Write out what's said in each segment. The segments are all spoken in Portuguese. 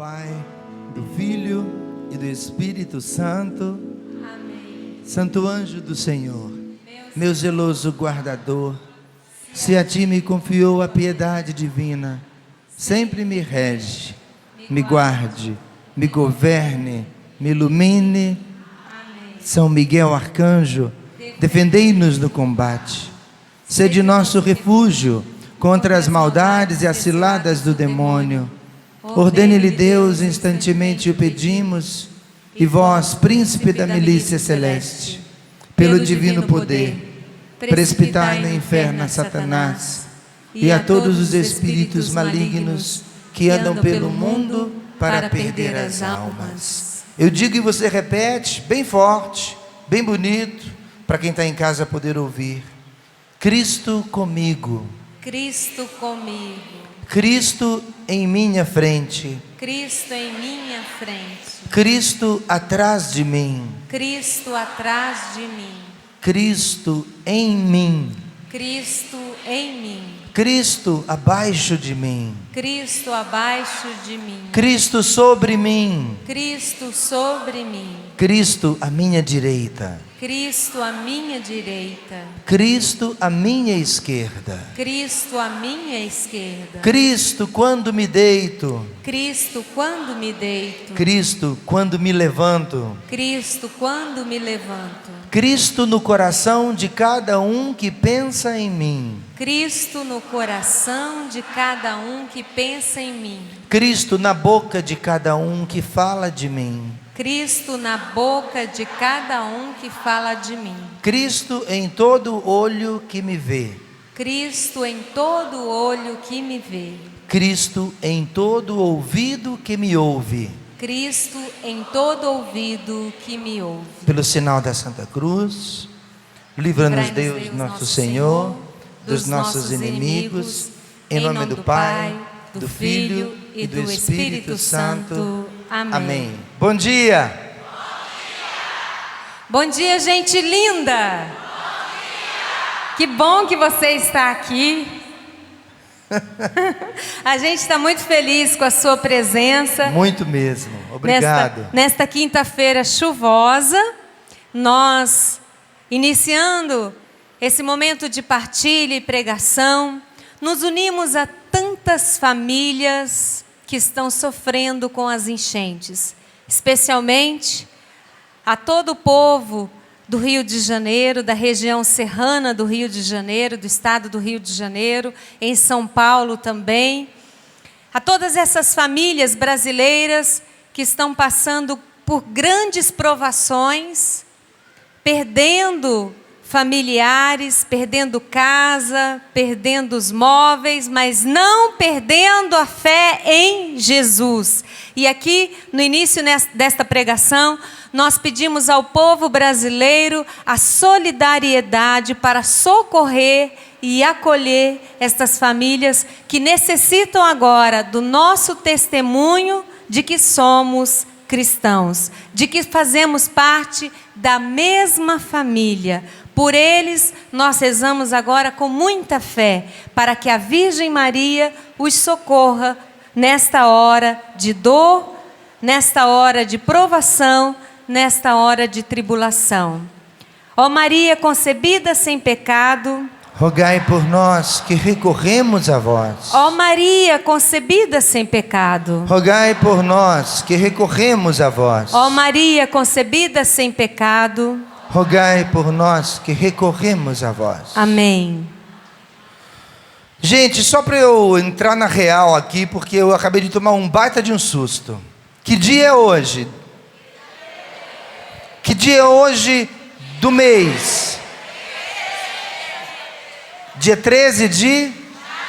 Pai, do Filho e do Espírito Santo. Amém. Santo anjo do Senhor, meu zeloso guardador, se a ti me confiou a piedade divina, sempre me rege, me guarde, me governe, me ilumine. Amém. São Miguel Arcanjo, defendei-nos no combate. Sede nosso refúgio contra as maldades e as ciladas do demônio. Ordene-lhe Deus, instantemente o pedimos, e vós, príncipe da milícia celeste, pelo divino poder, precipitai no inferno a Satanás e a todos os espíritos malignos que andam pelo mundo para perder as almas. Eu digo e você repete, bem forte, bem bonito, para quem está em casa poder ouvir. Cristo comigo. Cristo comigo. Cristo em minha frente. Cristo em minha frente. Cristo atrás de mim. Cristo atrás de mim. Cristo em mim. Cristo em mim. Cristo abaixo de mim. Cristo abaixo de mim. Cristo sobre mim. Cristo sobre mim. Cristo à minha direita. Cristo à minha direita. Cristo à minha esquerda. Cristo à minha esquerda. Cristo quando me deito. Cristo quando me deito. Cristo quando me levanto. Cristo quando me levanto. Cristo no coração de cada um que pensa em mim. Cristo no coração de cada um que pensa em mim. Cristo na boca de cada um que fala de mim. Cristo na boca de cada um que fala de mim. Cristo em todo olho que me vê. Cristo em todo olho que me vê. Cristo em todo ouvido que me ouve. Cristo em todo ouvido que me ouve. Pelo sinal da Santa Cruz, livra-nos Deus, nosso Senhor, dos nossos inimigos, em nome do Pai, do Filho e do Espírito Santo. Amém. Bom dia! Bom dia, gente linda! Bom dia! Que bom que você está aqui. A gente está muito feliz com a sua presença. Muito mesmo. Obrigado. Nesta quinta-feira chuvosa, nós iniciando esse momento de partilha e pregação, nos unimos a tantas famílias que estão sofrendo com as enchentes, especialmente a todo o povo do Rio de Janeiro, da região serrana do Rio de Janeiro, do estado do Rio de Janeiro, em São Paulo também, a todas essas famílias brasileiras que estão passando por grandes provações, perdendo familiares, perdendo casa, perdendo os móveis, mas não perdendo a fé em Jesus. E aqui, no início desta pregação, nós pedimos ao povo brasileiro a solidariedade para socorrer e acolher estas famílias que necessitam agora do nosso testemunho de que somos cristãos, de que fazemos parte da mesma família. Por eles, nós rezamos agora com muita fé, para que a Virgem Maria os socorra nesta hora de dor, nesta hora de provação, nesta hora de tribulação. Ó Maria concebida sem pecado, rogai por nós que recorremos a vós. ó Maria concebida sem pecado, rogai por nós que recorremos a vós. ó Maria concebida sem pecado, rogai por nós que recorremos a vós. amém. Gente, só para eu entrar na real aqui, porque eu acabei de tomar um baita de um susto. Que dia é hoje? Que dia é hoje do mês? Dia 13 de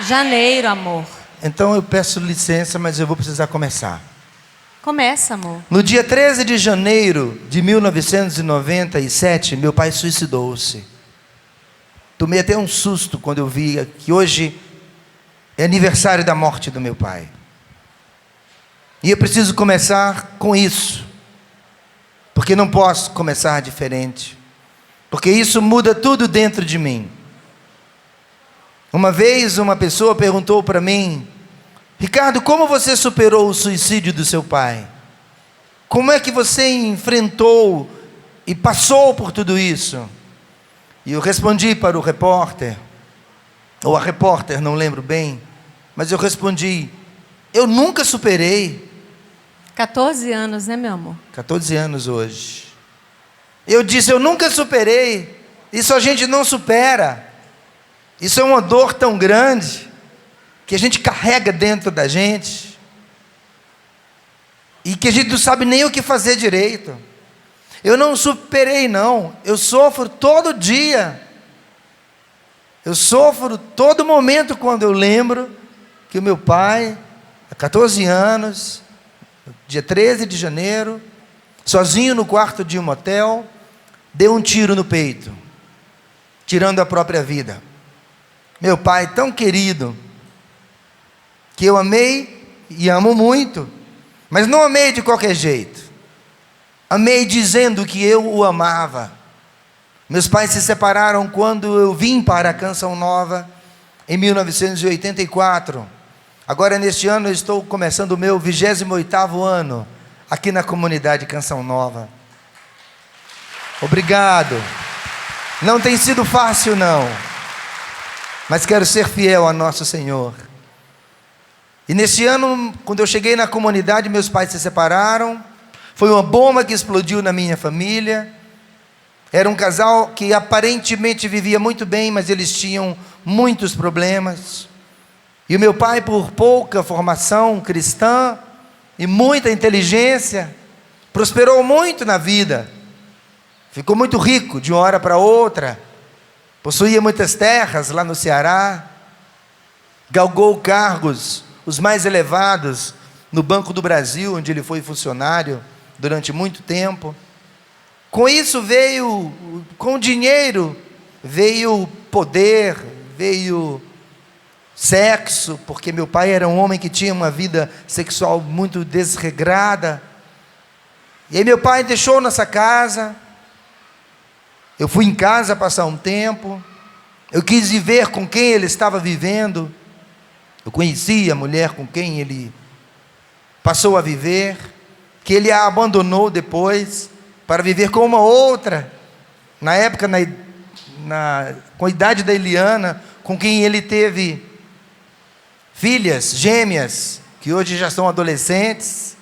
janeiro, amor. Então eu peço licença, mas eu vou precisar começar. Começa, amor. No dia 13 de janeiro de 1997, meu pai suicidou-se. Tomei até um susto quando eu vi que hoje é aniversário da morte do meu pai. E eu preciso começar com isso, porque não posso começar diferente, porque isso muda tudo dentro de mim. Uma vez uma pessoa perguntou para mim: Ricardo, como você superou o suicídio do seu pai? Como é que você enfrentou e passou por tudo isso? E eu respondi para o repórter, ou a repórter, não lembro bem, mas eu respondi: eu nunca superei. 14 anos, né, meu amor? 14 anos hoje. Eu disse: eu nunca superei. Isso a gente não supera. Isso é uma dor tão grande que a gente carrega dentro da gente e que a gente não sabe nem o que fazer direito. Eu não superei, não. Eu sofro todo dia. Eu sofro todo momento quando eu lembro que o meu pai, há 14 anos, dia 13 de janeiro, sozinho no quarto de um motel, deu um tiro no peito, tirando a própria vida. Meu pai tão querido, que eu amei e amo muito, mas não amei de qualquer jeito. Amei dizendo que eu o amava. Meus pais se separaram quando eu vim para a Canção Nova, em 1984. Agora, neste ano, eu estou começando o meu 28º ano, aqui na comunidade Canção Nova. Obrigado. Não tem sido fácil, não. Mas quero ser fiel a nosso Senhor. E neste ano, quando eu cheguei na comunidade, meus pais se separaram. Foi uma bomba que explodiu na minha família. Era um casal que aparentemente vivia muito bem, mas eles tinham muitos problemas. E o meu pai, por pouca formação cristã e muita inteligência, prosperou muito na vida. Ficou muito rico de uma hora para outra. Possuía muitas terras lá no Ceará. Galgou cargos, os mais elevados, no Banco do Brasil, onde ele foi funcionário durante muito tempo. Com isso veio, com dinheiro, veio poder, veio sexo, porque meu pai era um homem que tinha uma vida sexual muito desregrada. E aí meu pai deixou nossa casa. Eu fui em casa passar um tempo. Eu quis viver com quem ele estava vivendo. Eu conheci a mulher com quem ele passou a viver, que ele a abandonou depois para viver com uma outra, na época, com a idade da Eliana, com quem ele teve filhas gêmeas, que hoje já são adolescentes.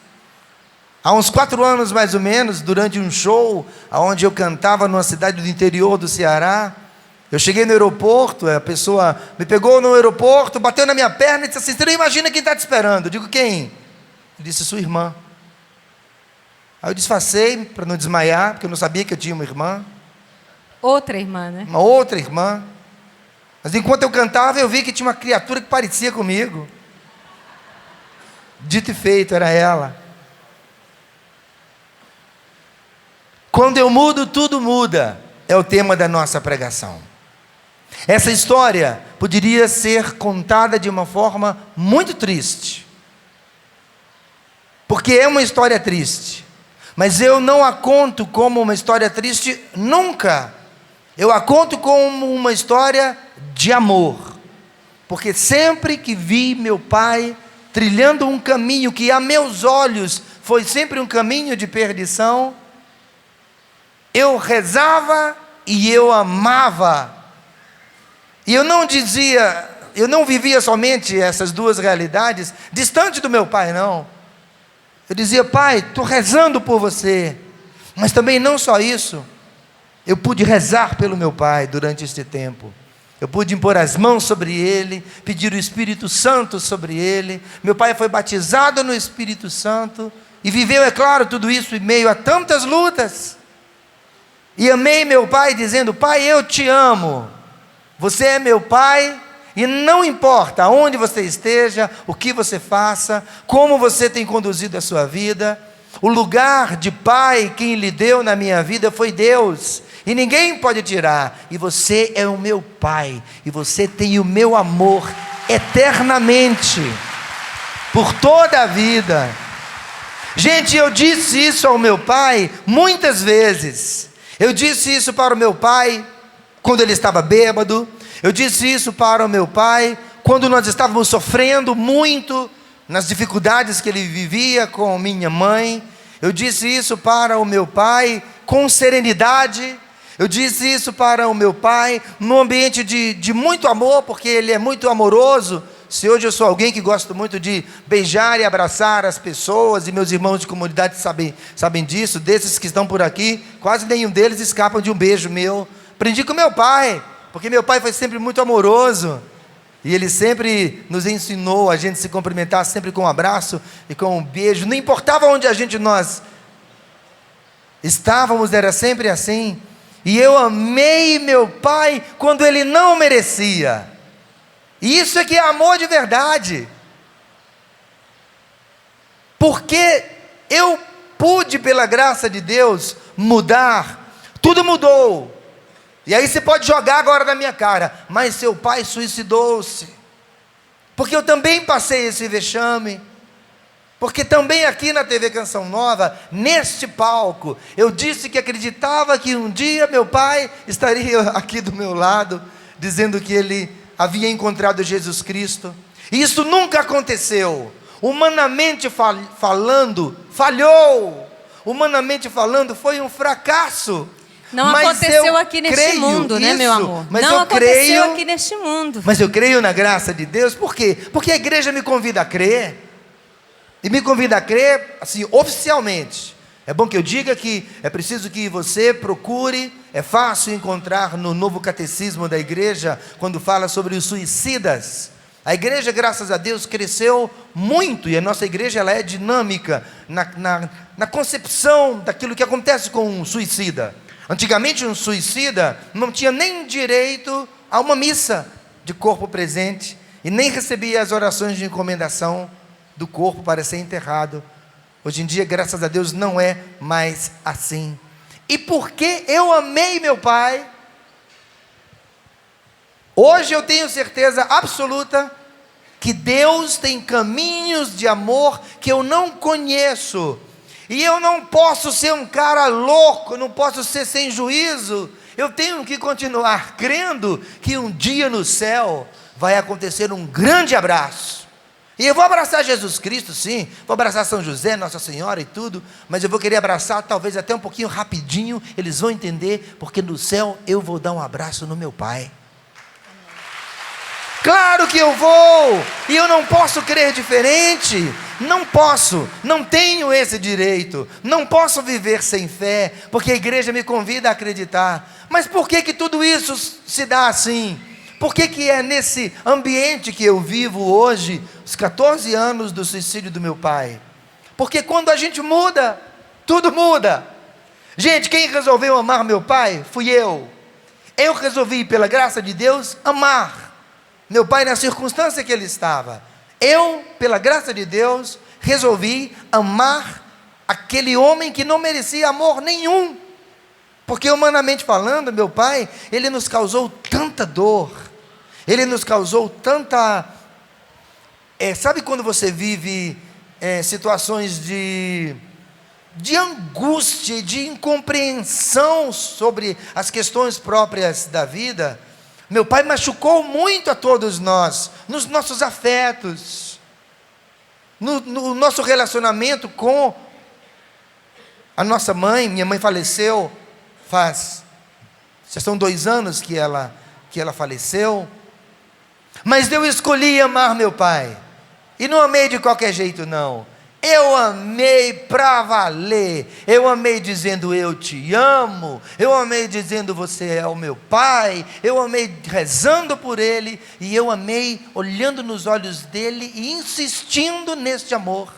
Há uns 4 anos mais ou menos, durante um show, onde eu cantava numa cidade do interior do Ceará, eu cheguei no aeroporto, a pessoa me pegou no aeroporto, bateu na minha perna e disse assim: você não imagina quem está te esperando? Eu digo: quem? Ele disse: sua irmã. Aí eu disfarcei para não desmaiar, porque eu não sabia que eu tinha uma irmã. Outra irmã, né? Uma outra irmã. Mas enquanto eu cantava, eu vi que tinha uma criatura que parecia comigo. Dito e feito, era ela. Quando eu mudo, tudo muda. É o tema da nossa pregação. Essa história poderia ser contada de uma forma muito triste. Porque é uma história triste. Mas eu não a conto como uma história triste nunca. Eu a conto como uma história de amor. Porque sempre que vi meu pai trilhando um caminho que a meus olhos foi sempre um caminho de perdição, eu rezava e eu amava. E eu não dizia, eu não vivia somente essas duas realidades distante do meu pai, não. Eu dizia: pai, estou rezando por você. Mas também não só isso. Eu pude rezar pelo meu pai durante este tempo. Eu pude impor as mãos sobre ele, pedir o Espírito Santo sobre ele. Meu pai foi batizado no Espírito Santo e viveu, é claro, tudo isso em meio a tantas lutas. E amei meu pai dizendo: pai, eu te amo. Você é meu pai. E não importa aonde você esteja, o que você faça, como você tem conduzido a sua vida, o lugar de pai, quem lhe deu na minha vida foi Deus, e ninguém pode tirar. E você é o meu pai, e você tem o meu amor eternamente, por toda a vida. Gente, eu disse isso ao meu pai muitas vezes. Eu disse isso para o meu pai quando ele estava bêbado. Eu disse isso para o meu pai quando nós estávamos sofrendo muito nas dificuldades que ele vivia com minha mãe. Eu disse isso para o meu pai com serenidade. Eu disse isso para o meu pai num ambiente de muito amor, porque ele é muito amoroso. Se hoje eu sou alguém que gosto muito de beijar e abraçar as pessoas, e meus irmãos de comunidade sabem disso, desses que estão por aqui, quase nenhum deles escapam de um beijo meu. Aprendi com meu pai, porque meu pai foi sempre muito amoroso, e ele sempre nos ensinou a gente se cumprimentar sempre com um abraço e com um beijo. Não importava onde nós estávamos, era sempre assim. E eu amei meu pai quando ele não merecia. E isso é que é amor de verdade. Porque eu pude, pela graça de Deus, mudar. Tudo mudou. E aí você pode jogar agora na minha cara: mas seu pai suicidou-se. Porque eu também passei esse vexame. Porque também aqui na TV Canção Nova, neste palco, eu disse que acreditava que um dia meu pai estaria aqui do meu lado, dizendo que ele havia encontrado Jesus Cristo. E isso nunca aconteceu. Humanamente falando, falhou. Humanamente falando, foi um fracasso. Não aconteceu aqui neste mundo, né, meu amor? Não aconteceu aqui neste mundo. Mas eu creio na graça de Deus. Por quê? Porque a igreja me convida a crer. E me convida a crer, assim, oficialmente. É bom que eu diga que é preciso que você procure. É fácil encontrar no novo catecismo da igreja, quando fala sobre os suicidas. A igreja, graças a Deus, cresceu muito. E a nossa igreja, ela é dinâmica na concepção daquilo que acontece com um suicida. Antigamente, um suicida não tinha nem direito a uma missa de corpo presente, e nem recebia as orações de encomendação do corpo para ser enterrado. Hoje em dia, graças a Deus, não é mais assim. E porque eu amei meu pai, hoje eu tenho certeza absoluta que Deus tem caminhos de amor que eu não conheço. E eu não posso ser um cara louco, não posso ser sem juízo. Eu tenho que continuar crendo que um dia no céu vai acontecer um grande abraço. E eu vou abraçar Jesus Cristo, sim, vou abraçar São José, Nossa Senhora e tudo, mas eu vou querer abraçar talvez até um pouquinho rapidinho. Eles vão entender, porque no céu eu vou dar um abraço no meu pai. Claro que eu vou, e eu não posso crer diferente, não posso, não tenho esse direito, não posso viver sem fé, porque a igreja me convida a acreditar. Mas por que tudo isso se dá assim? Por que é nesse ambiente que eu vivo hoje, os 14 anos do suicídio do meu pai? Porque quando a gente muda, tudo muda. Gente, quem resolveu amar meu pai fui eu. Eu resolvi, pela graça de Deus, amar meu pai na circunstância que ele estava. Eu, pela graça de Deus, resolvi amar aquele homem que não merecia amor nenhum. Porque humanamente falando, meu pai, ele nos causou tanta dor. Ele nos causou tanta... sabe quando você vive situações de angústia, de incompreensão sobre as questões próprias da vida? Meu pai machucou muito a todos nós, nos nossos afetos, no nosso relacionamento com a nossa mãe. Minha mãe faleceu já são 2 anos que ela faleceu. Mas eu escolhi amar meu pai, e não amei de qualquer jeito não. Eu amei para valer. Eu amei dizendo eu te amo. Eu amei dizendo você é o meu pai. Eu amei rezando por ele. E eu amei olhando nos olhos dele e insistindo neste amor.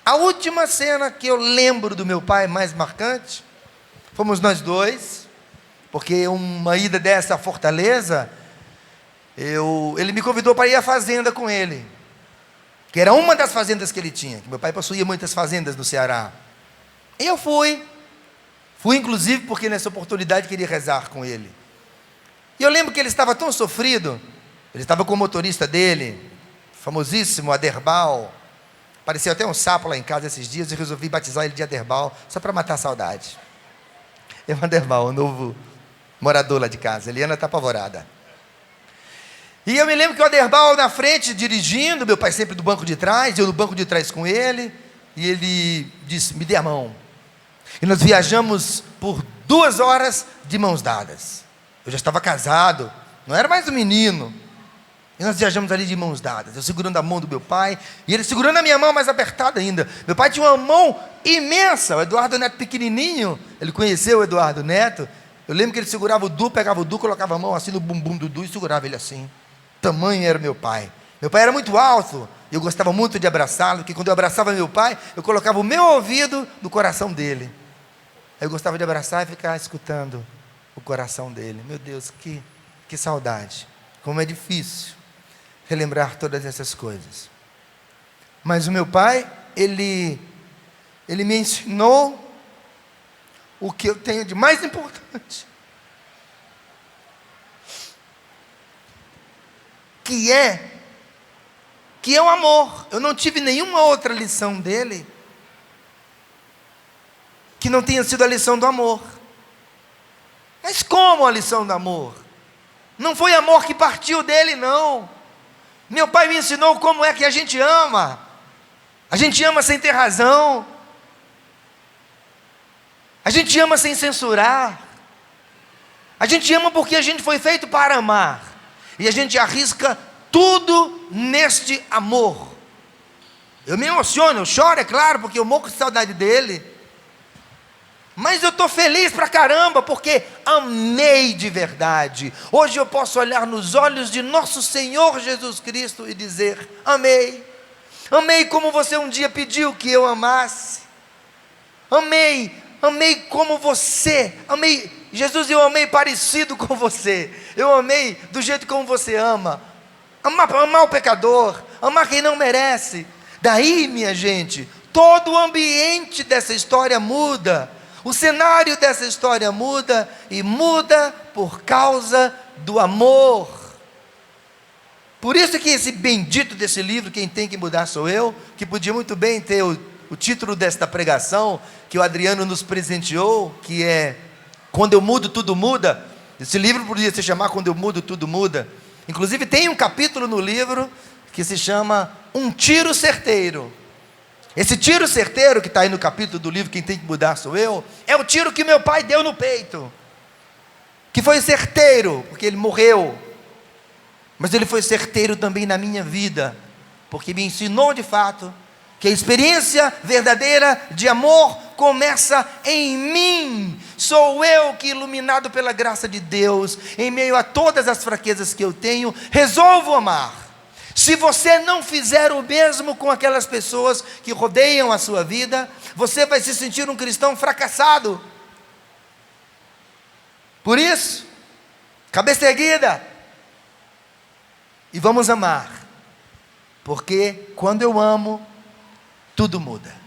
A última cena que eu lembro do meu pai mais marcante, fomos nós dois, porque uma ida dessa à Fortaleza, ele me convidou para ir à fazenda com ele, que era uma das fazendas que ele tinha, que meu pai possuía muitas fazendas no Ceará. E eu fui inclusive porque nessa oportunidade queria rezar com ele. E eu lembro que ele estava tão sofrido, ele estava com o motorista dele, famosíssimo Aderbal, apareceu até um sapo lá em casa esses dias, e resolvi batizar ele de Aderbal, só para matar a saudade. É o Aderbal, o novo morador lá de casa. Eliana está apavorada. E eu me lembro que o Aderbal na frente, dirigindo, meu pai sempre do banco de trás, eu no banco de trás com ele, e ele disse, me dê a mão. E nós viajamos por 2 horas de mãos dadas. Eu já estava casado, não era mais um menino. E nós viajamos ali de mãos dadas, eu segurando a mão do meu pai, e ele segurando a minha mão mais apertada ainda. Meu pai tinha uma mão imensa, o Eduardo Neto pequenininho, ele conheceu o Eduardo Neto. Eu lembro que ele segurava o Du, pegava o Du, colocava a mão assim no bumbum do Du e segurava ele assim. Tamanho era meu pai. Meu pai era muito alto, e eu gostava muito de abraçá-lo, porque quando eu abraçava meu pai, eu colocava o meu ouvido no coração dele. Eu gostava de abraçar e ficar escutando o coração dele. Meu Deus, que saudade. Como é difícil relembrar todas essas coisas. Mas o meu pai, ele me ensinou o que eu tenho de mais importante. Que é o amor. Eu não tive nenhuma outra lição dele que não tenha sido a lição do amor. Mas como a lição do amor? Não foi amor que partiu dele, não. Meu pai me ensinou como é que a gente ama. A gente ama sem ter razão. A gente ama sem censurar. A gente ama porque a gente foi feito para amar. E a gente arrisca tudo neste amor. Eu me emociono, eu choro, é claro, porque eu morro de saudade dele. Mas eu estou feliz pra caramba, porque amei de verdade. Hoje eu posso olhar nos olhos de nosso Senhor Jesus Cristo e dizer, amei. Amei como você um dia pediu que eu amasse. Amei como você. Amei, Jesus, eu amei parecido com você. Eu amei do jeito como você ama. Amar o pecador, amar quem não merece. Daí, minha gente, todo o ambiente dessa história muda. O cenário dessa história muda, e muda por causa do amor. Por isso que esse bendito desse livro, quem tem que mudar sou eu, que podia muito bem ter o título desta pregação, que o Adriano nos presenteou, que é Quando Eu Mudo, Tudo Muda. Esse livro podia se chamar Quando Eu Mudo, Tudo Muda. Inclusive tem um capítulo no livro que se chama Um Tiro Certeiro. Esse tiro certeiro que está aí no capítulo do livro, Quem Tem que Mudar Sou Eu, é o tiro que meu pai deu no peito, que foi certeiro, porque ele morreu, mas ele foi certeiro também na minha vida, porque me ensinou de fato, que a experiência verdadeira de amor começa em mim. Sou eu que, iluminado pela graça de Deus, em meio a todas as fraquezas que eu tenho, resolvo amar. Se você não fizer o mesmo com aquelas pessoas que rodeiam a sua vida, você vai se sentir um cristão fracassado. Por isso, cabeça erguida, e vamos amar, porque quando eu amo, tudo muda.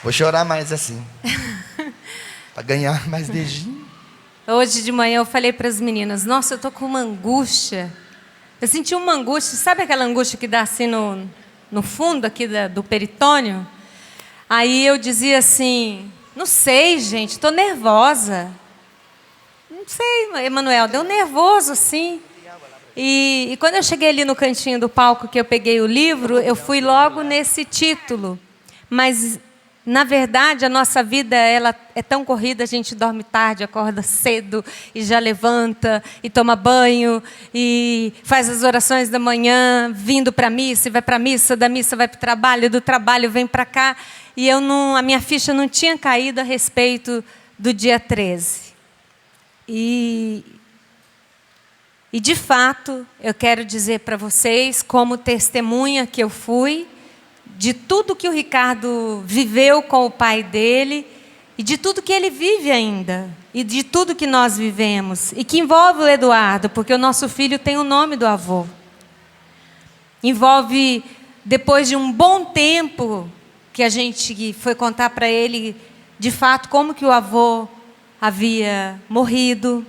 Vou chorar mais assim, para ganhar mais beijinho. Hoje de manhã eu falei para as meninas, nossa, eu estou com uma angústia. Eu senti uma angústia, sabe aquela angústia que dá assim no fundo aqui do peritônio? Aí eu dizia assim, não sei, gente, estou nervosa. Não sei, Emanuel, deu nervoso assim. E quando eu cheguei ali no cantinho do palco que eu peguei o livro, eu fui logo nesse título. Mas na verdade, a nossa vida ela é tão corrida, a gente dorme tarde, acorda cedo e já levanta e toma banho e faz as orações da manhã, vindo para a missa, e vai para a missa, da missa vai para o trabalho, do trabalho vem para cá. E a minha ficha não tinha caído a respeito do dia 13. E de fato, eu quero dizer para vocês, como testemunha que eu fui, de tudo que o Ricardo viveu com o pai dele e de tudo que ele vive ainda e de tudo que nós vivemos e que envolve o Eduardo, porque o nosso filho tem o nome do avô. Envolve, depois de um bom tempo que a gente foi contar para ele, de fato, como que o avô havia morrido,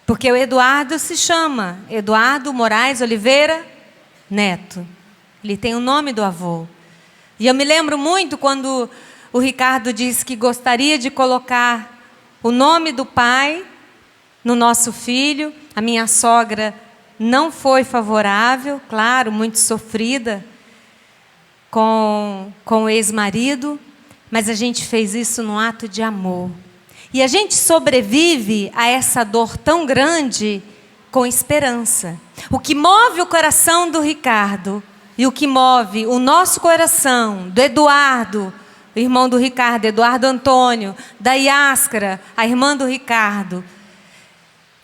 porque o Eduardo se chama Eduardo Moraes Oliveira Neto. Ele tem o nome do avô. E eu me lembro muito quando o Ricardo disse que gostaria de colocar o nome do pai no nosso filho. A minha sogra não foi favorável, claro, muito sofrida com o ex-marido, mas a gente fez isso num ato de amor. E a gente sobrevive a essa dor tão grande com esperança. O que move o coração do Ricardo e o que move o nosso coração, do Eduardo, o irmão do Ricardo, Eduardo Antônio, da Yáscara, a irmã do Ricardo,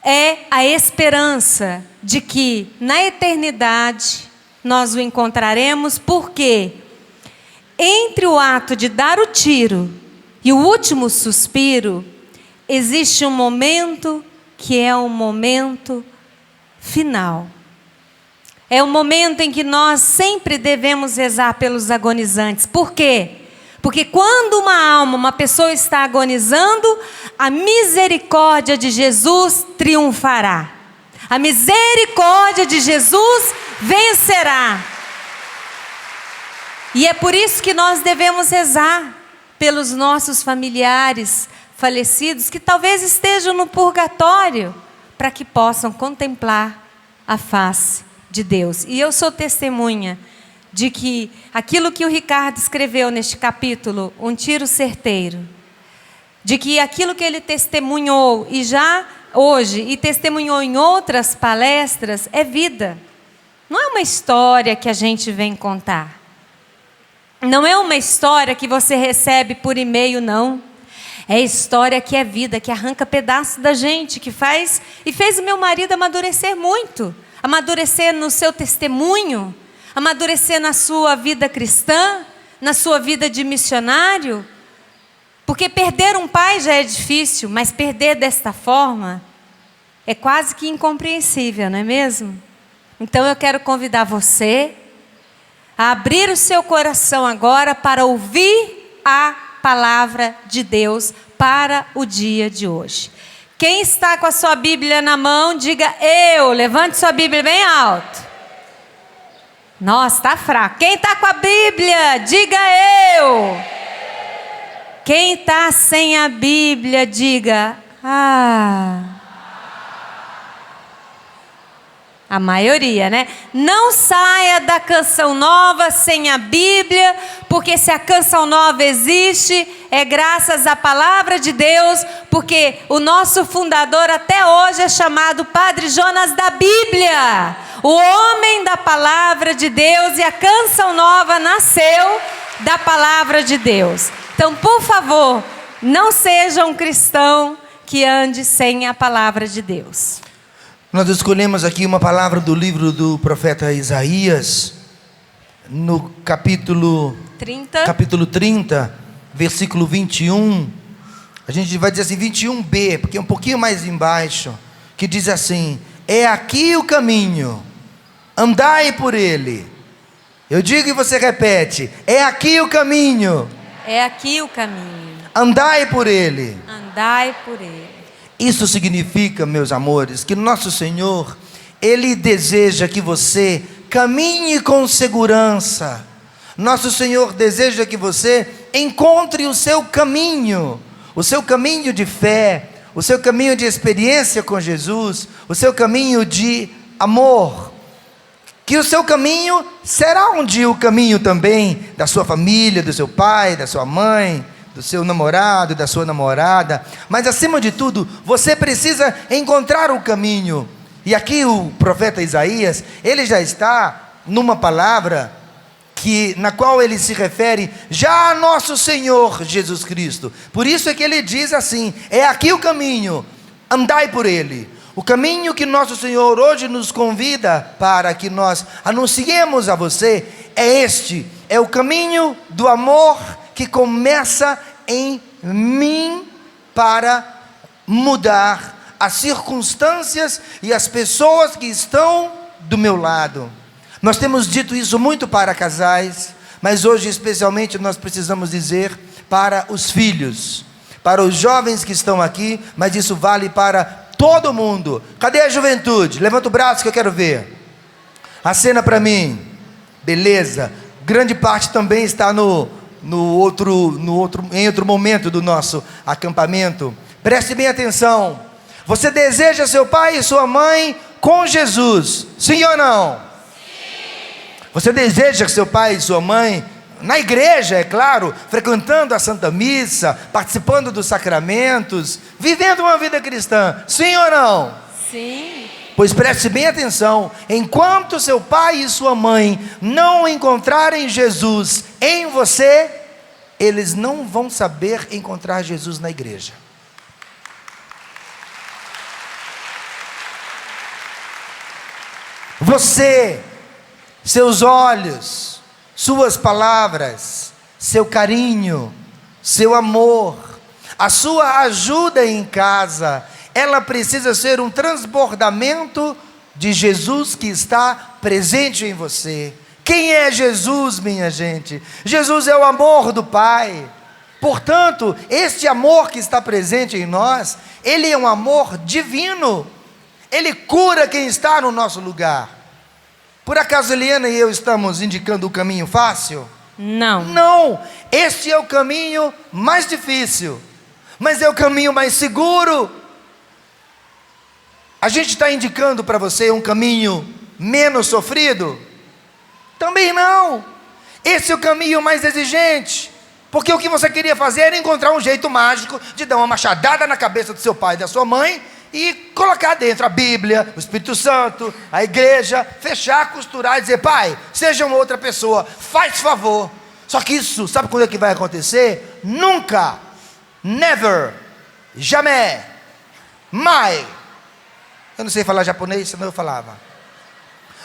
é a esperança de que na eternidade nós o encontraremos, porque entre o ato de dar o tiro e o último suspiro, existe um momento que é um momento final. É o momento em que nós sempre devemos rezar pelos agonizantes. Por quê? Porque quando uma pessoa está agonizando, a misericórdia de Jesus triunfará. A misericórdia de Jesus vencerá. E é por isso que nós devemos rezar pelos nossos familiares falecidos, que talvez estejam no purgatório, para que possam contemplar a face de Deus. E eu sou testemunha de que aquilo que o Ricardo escreveu neste capítulo, Um Tiro Certeiro, de que aquilo que ele testemunhou e já hoje, e testemunhou em outras palestras, é vida. Não é uma história que a gente vem contar. Não é uma história que você recebe por e-mail, não. É história que é vida, que arranca pedaço da gente, que faz e fez o meu marido amadurecer muito. Amadurecer no seu testemunho, amadurecer na sua vida cristã, na sua vida de missionário. Porque perder um pai já é difícil, mas perder desta forma é quase que incompreensível, não é mesmo? Então eu quero convidar você a abrir o seu coração agora para ouvir a palavra de Deus para o dia de hoje. Quem está com a sua Bíblia na mão, diga eu. Levante sua Bíblia bem alto. Nossa, está fraco. Quem está com a Bíblia, diga eu. Quem está sem a Bíblia, diga A maioria, né? Não saia da Canção Nova sem a Bíblia, porque se a Canção Nova existe, é graças à palavra de Deus, porque o nosso fundador até hoje é chamado Padre Jonas da Bíblia, o homem da palavra de Deus, e a Canção Nova nasceu da palavra de Deus. Então, por favor, não seja um cristão que ande sem a palavra de Deus. Nós escolhemos aqui uma palavra do livro do profeta Isaías, no capítulo 30, versículo 21. A gente vai dizer assim, 21b, porque é um pouquinho mais embaixo, que diz assim: é aqui o caminho, andai por ele. Eu digo e você repete: é aqui o caminho. É aqui o caminho. Andai por ele. Andai por ele. Isso significa, meus amores, que nosso Senhor, Ele deseja que você caminhe com segurança. Nosso Senhor deseja que você encontre o seu caminho de fé, o seu caminho de experiência com Jesus, o seu caminho de amor. Que o seu caminho será um dia o caminho também da sua família, do seu pai, da sua mãe, do seu namorado, da sua namorada. Mas acima de tudo, você precisa encontrar o caminho. E aqui o profeta Isaías, ele já está numa palavra na qual ele se refere já a nosso Senhor Jesus Cristo. Por isso é que ele diz assim: é aqui o caminho, andai por ele. O caminho que nosso Senhor hoje nos convida para que nós anunciemos a você é este: é o caminho do amor que começa em mim para mudar as circunstâncias e as pessoas que estão do meu lado. Nós temos dito isso muito para casais, mas hoje especialmente nós precisamos dizer para os filhos, para os jovens que estão aqui, mas isso vale para todo mundo. Cadê a juventude? Levanta o braço que eu quero ver. Acena para mim. Beleza. grande parte também está em outro momento do nosso acampamento. Preste bem atenção. Você deseja seu pai e sua mãe com Jesus, sim ou não? Sim. Você deseja seu pai e sua mãe na igreja, é claro, frequentando a Santa Missa, participando dos sacramentos, vivendo uma vida cristã, sim ou não? Sim. Pois preste bem atenção, enquanto seu pai e sua mãe não encontrarem Jesus em você, eles não vão saber encontrar Jesus na igreja. Você, seus olhos, suas palavras, seu carinho, seu amor, a sua ajuda em casa, ela precisa ser um transbordamento de Jesus que está presente em você. Quem é Jesus, minha gente? Jesus é o amor do Pai. Portanto, este amor que está presente em nós, ele é um amor divino. Ele cura quem está no nosso lugar. Por acaso Eliana e eu estamos indicando o caminho fácil? Não. Não, este é o caminho mais difícil, mas é o caminho mais seguro. A gente está indicando para você um caminho menos sofrido? Também não. Esse é o caminho mais exigente, porque o que você queria fazer era encontrar um jeito mágico de dar uma machadada na cabeça do seu pai e da sua mãe e colocar dentro a Bíblia, o Espírito Santo, a igreja, fechar, costurar e dizer: pai, seja uma outra pessoa, faz favor. Só que isso, sabe quando é que vai acontecer? Nunca, never, jamais, mai. Eu não sei falar japonês, senão eu falava.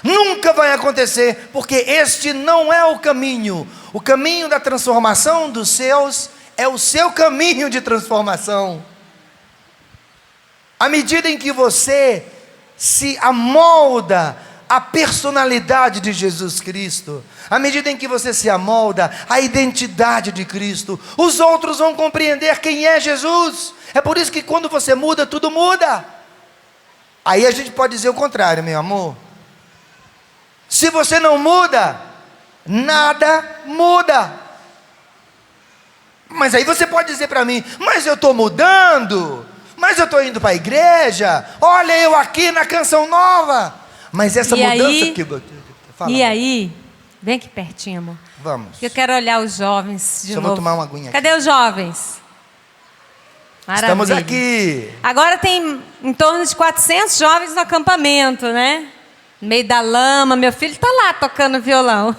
Nunca vai acontecer, porque este não é o caminho. O caminho da transformação dos seus é o seu caminho de transformação. À medida em que você se amolda à personalidade de Jesus Cristo, à medida em que você se amolda à identidade de Cristo, os outros vão compreender quem é Jesus. É por isso que quando você muda, tudo muda. Aí a gente pode dizer o contrário, meu amor. Se você não muda, nada muda. Mas aí você pode dizer para mim: mas eu estou mudando, mas eu estou indo para a igreja, olha eu aqui na Canção Nova. Mas essa mudança que... Fala. E aí, vem aqui pertinho, amor. Vamos. Eu quero olhar os jovens de novo. Vou tomar uma aguinha aqui. Cadê os jovens? Maravilha. Estamos aqui. Agora tem em torno de 400 jovens no acampamento, né? No meio da lama, meu filho está lá tocando violão.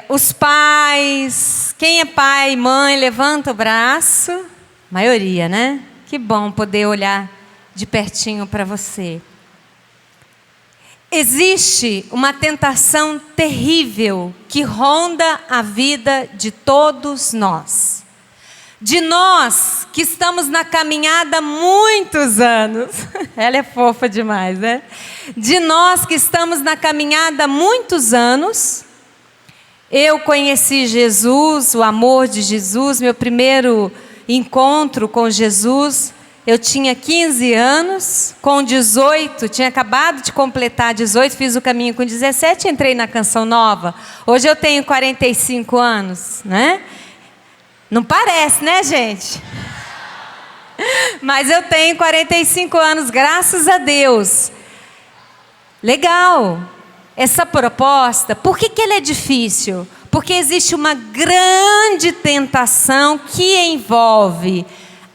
Os pais, quem é pai e mãe, levanta o braço. Maioria, né? Que bom poder olhar de pertinho para você. Existe uma tentação terrível que ronda a vida de todos nós. De nós que estamos na caminhada há muitos anos. Ela é fofa demais, né? De nós que estamos na caminhada há muitos anos. Eu conheci Jesus, o amor de Jesus, meu primeiro encontro com Jesus. Eu tinha 15 anos, com 18, tinha acabado de completar 18, fiz o caminho com 17, entrei na Canção Nova. Hoje eu tenho 45 anos, né? Não parece, né, gente? Mas eu tenho 45 anos, graças a Deus. Legal. Essa proposta, por que ela é difícil? Porque existe uma grande tentação que envolve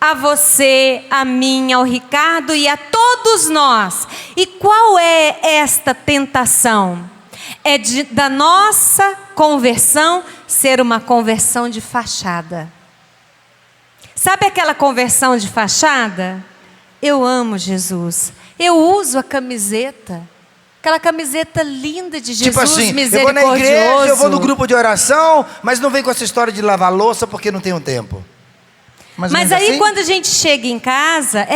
a você, a mim, ao Ricardo e a todos nós. E qual é esta tentação? É da nossa conversão ser uma conversão de fachada. Sabe aquela conversão de fachada? Eu amo Jesus. Eu uso a camiseta. Aquela camiseta linda de Jesus, tipo assim, misericordioso. Eu vou na igreja, eu vou no grupo de oração, mas não vem com essa história de lavar louça porque não tenho tempo. Mas aí assim? Quando a gente chega em casa,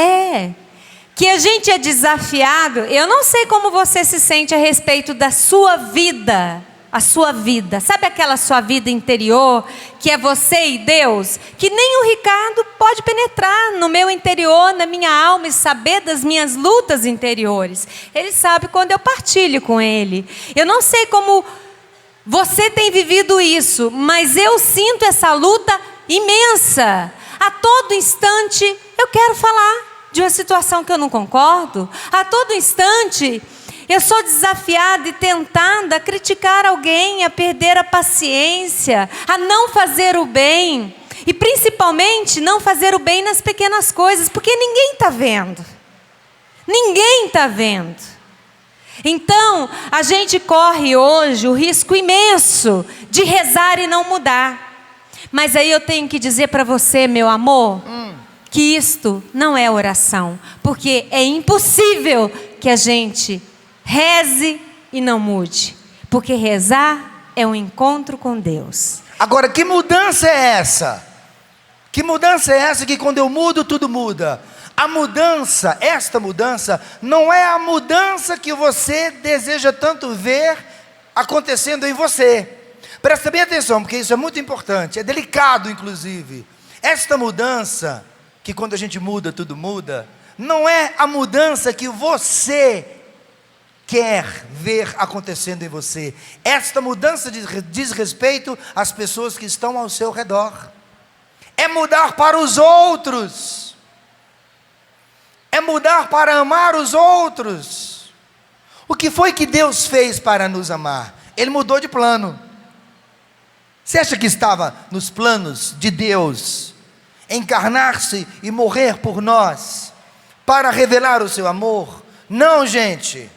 que a gente é desafiado. Eu não sei como você se sente a respeito da sua vida a sua vida. Sabe aquela sua vida interior, que é você e Deus? Que nem o Ricardo pode penetrar no meu interior, na minha alma e saber das minhas lutas interiores. Ele sabe quando eu partilho com ele. Eu não sei como você tem vivido isso, mas eu sinto essa luta imensa. A todo instante eu quero falar de uma situação que eu não concordo. A todo instante eu sou desafiada e tentada a criticar alguém, a perder a paciência, a não fazer o bem. E principalmente não fazer o bem nas pequenas coisas, porque ninguém está vendo. Ninguém está vendo. Então, a gente corre hoje o risco imenso de rezar e não mudar. Mas aí eu tenho que dizer para você, meu amor, que isto não é oração. Porque é impossível que a gente reze e não mude. Porque rezar é um encontro com Deus. Agora, que mudança é essa? Que mudança é essa que quando eu mudo, tudo muda? A mudança, esta mudança, não é a mudança que você deseja tanto ver acontecendo em você. Presta bem atenção, porque isso é muito importante, é delicado inclusive. Esta mudança, que quando a gente muda, tudo muda, não é a mudança que você quer ver acontecendo em você. Esta mudança diz respeito às pessoas que estão ao seu redor. É mudar para os outros. É mudar para amar os outros. O que foi que Deus fez para nos amar? Ele mudou de plano. Você acha que estava nos planos de Deus encarnar-se e morrer por nós para revelar o seu amor? Não, gente.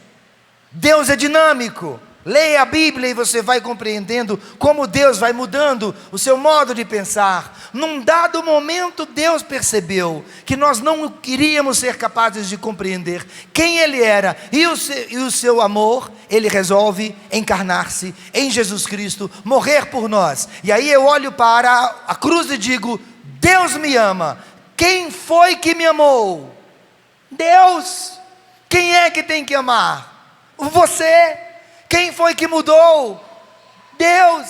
Deus é dinâmico. Leia a Bíblia e você vai compreendendo como Deus vai mudando o seu modo de pensar. Num dado momento, Deus percebeu que nós não iríamos ser capazes de compreender quem Ele era e o seu amor. Ele resolve encarnar-se em Jesus Cristo, morrer por nós. E aí eu olho para a cruz e digo: Deus me ama. Quem foi que me amou? Deus. Quem é que tem que amar? Você. Quem foi que mudou? Deus.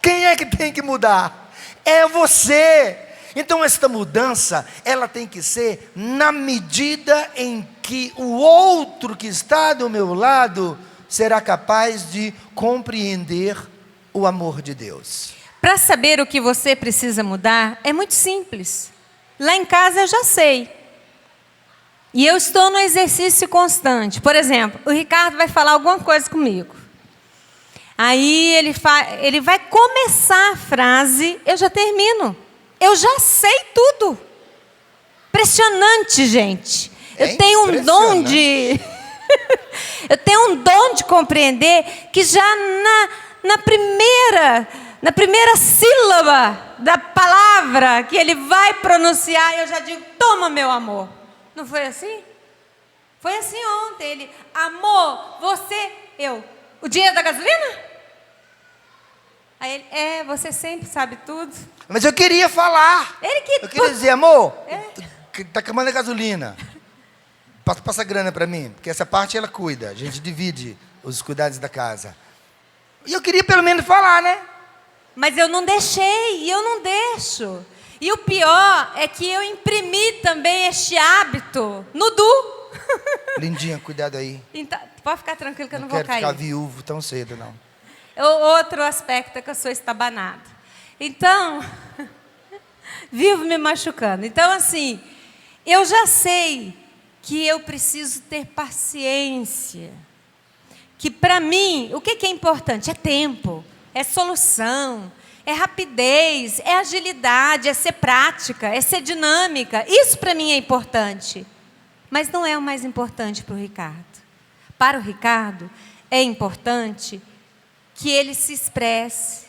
Quem é que tem que mudar? É você. Então esta mudança, ela tem que ser na medida em que o outro que está do meu lado será capaz de compreender o amor de Deus. Para saber o que você precisa mudar, é muito simples. Lá em casa eu já sei. E eu estou no exercício constante. Por exemplo, o Ricardo vai falar alguma coisa comigo. Aí ele vai começar a frase, eu já termino. Eu já sei tudo. Impressionante, gente. Eu tenho um dom de... eu tenho um dom de compreender que já na primeira sílaba da palavra que ele vai pronunciar, eu já digo: toma, meu amor. Não foi assim? Foi assim ontem. Ele: amor, você, eu. O dinheiro da gasolina? Aí ele: você sempre sabe tudo. Mas eu queria falar. Eu queria dizer: amor, tá acabando a gasolina. Passa grana para mim, porque essa parte ela cuida. A gente divide os cuidados da casa. E eu queria pelo menos falar, né? Mas eu não deixei, e eu não deixo. E o pior é que eu imprimi também este hábito no Du. Lindinha, cuidado aí. Então, pode ficar tranquilo que eu não vou cair. Não quero ficar viúvo tão cedo, não. Outro aspecto é que eu sou estabanada. Então, vivo me machucando. Então, assim, eu já sei que eu preciso ter paciência. Que para mim, o que é importante? É tempo, é solução, é rapidez, é agilidade, é ser prática, é ser dinâmica. Isso para mim é importante. Mas não é o mais importante para o Ricardo. Para o Ricardo, é importante que ele se expresse,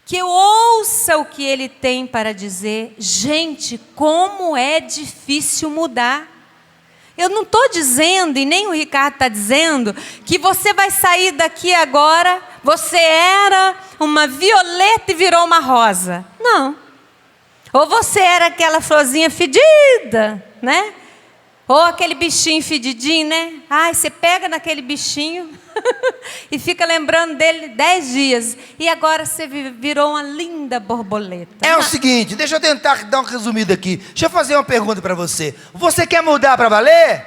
que eu ouça o que ele tem para dizer. Gente, como é difícil mudar. Eu não estou dizendo, e nem o Ricardo está dizendo, que você vai sair daqui agora, você era uma violeta e virou uma rosa. Não. Ou você era aquela florzinha fedida, né? Ou aquele bichinho fedidinho, né? Ai, você pega naquele bichinho e fica lembrando dele 10 dias. E agora você virou uma linda borboleta. É o seguinte, deixa eu tentar dar um resumido aqui. Deixa eu fazer uma pergunta para você. Você quer mudar para valer?